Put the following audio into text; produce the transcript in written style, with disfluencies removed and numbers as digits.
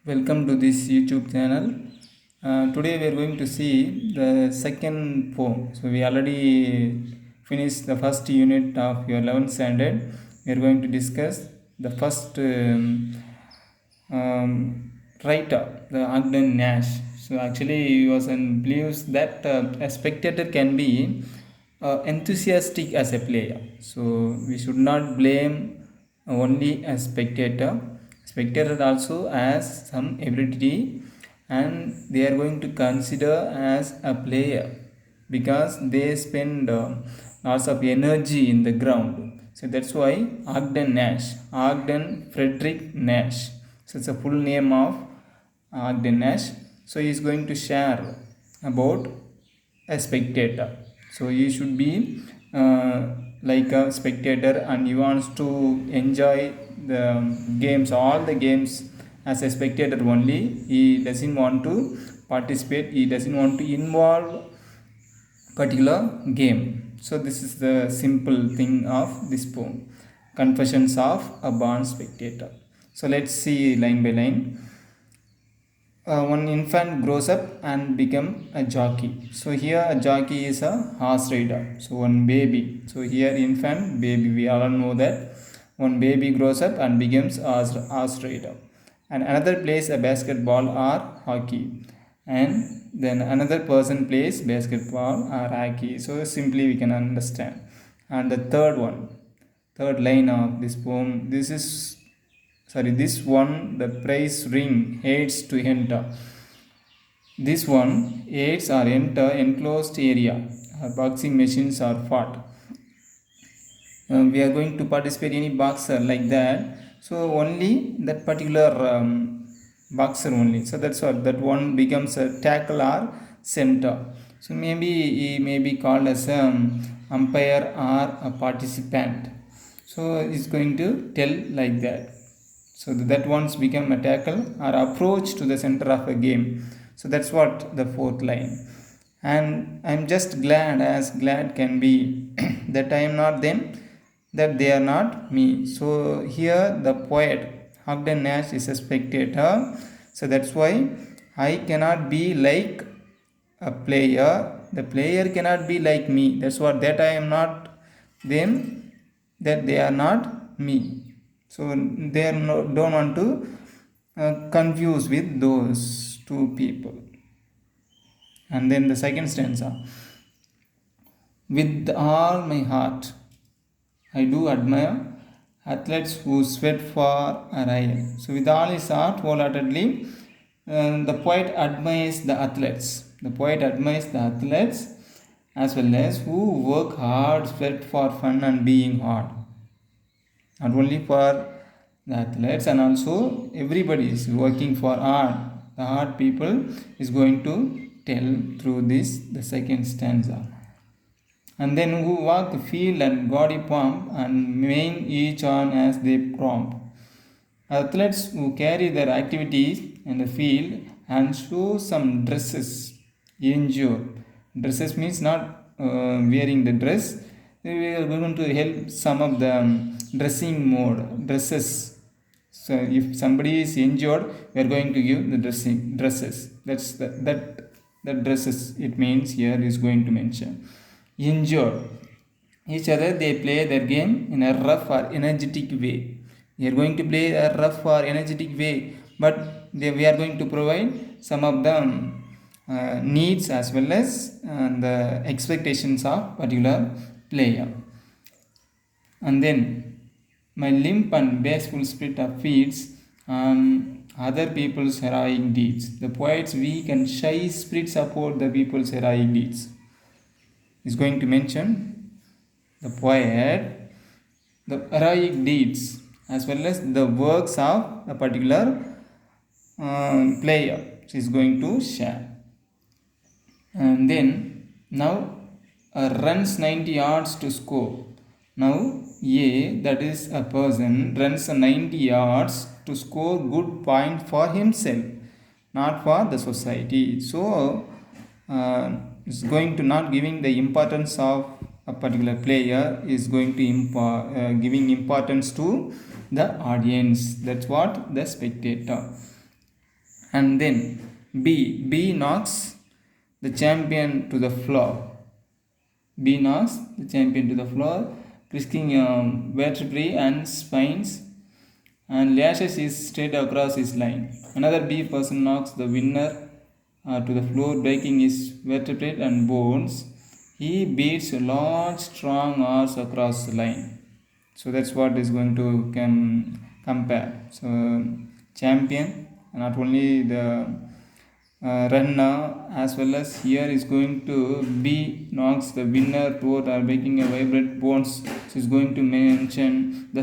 Welcome to this YouTube channel. Today we are going to see the second poem. So we already finished the first unit of your 11th standard. We are going to discuss the first writer, the Ogden Nash. So actually he was in believes that a spectator can be enthusiastic as a player. So we should not blame only a spectator. Spectator also has some ability and they are going to consider as a player because they spend lots of energy in the ground. So that's why Ogden Nash, Ogden Frederick Nash. So it's a full name of Ogden Nash. So he is going to share about a spectator. So he should be like a spectator and he wants to enjoy the games, all the games as a spectator only. He doesn't want to participate, he doesn't want to involve particular game. So this is the simple thing of this poem, Confessions of a Born Spectator. So let's see line by line. One infant grows up and become a jockey. So here a jockey is a horse rider. So one baby, so here infant baby, we all know that one baby grows up and becomes a horse rider, and another plays a basketball or hockey, and then another person plays basketball or hockey. So simply we can understand. And the third line of this poem, this one, the prize ring aids to enter. This one aids or enter enclosed area. Boxing machines are fought. We are going to participate any boxer like that. So only that particular boxer only. So that's what that one becomes a tackle or center. So maybe he may be called as umpire or a participant. So he's going to tell like that. So that one's become a tackle or approach to the center of a game. So that's what the fourth line. And I'm just glad as glad can be that I am not them, that they are not me. So here the poet Ogden Nash is a spectator. So that's why I cannot be like a player, the player cannot be like me. That's what, that I am not them, that they are not me. So they are don't want to confuse with those two people. And then the second stanza, with all my heart I do admire athletes who sweat for a riot. So with all his heart, wholeheartedly, the poet admires the athletes. The poet admires the athletes as well as who work hard, sweat for fun and being hard. Not only for the athletes, and also everybody is working for art. The art people is going to tell through this the second stanza. And then who walk the field and gaudy pomp and main each on as they prompt. Athletes who carry their activities in the field and show some dresses endure. Dresses means not wearing the dress. We are going to help some of the dressing mode dresses. So if somebody is injured, we are going to give the dresses. That's that dresses it means here is going to mention. Injured. Each other they play their game in a rough or energetic way. We are going to play a rough or energetic way, but we are going to provide some of the needs as well as the expectations of particular player. And then my limp and bashful spirit of feeds on other people's heroic deeds. The poet's weak and shy spirit support the people's heroic deeds. Is going to mention the poet the heroic deeds as well as the works of a particular player. She is going to share. And then now runs 90 yards to score. Now A, that is a person, runs 90 yards to score good point for himself, not for the society. So is going to not giving the importance of a particular player, is going to giving importance to the audience. That's what the spectator. And then B knocks the champion to the floor. B knocks the champion to the floor, risking vertebrae and spines, and lashes his straight across his line. Another B person knocks the winner to the floor, breaking his vertebrae and bones. He beats a large, strong horse across the line. So that's what is going to compare. So champion, not only the runner, as well as here is going to be knocks the winner toward or breaking a vibrant bones. So is going to mention the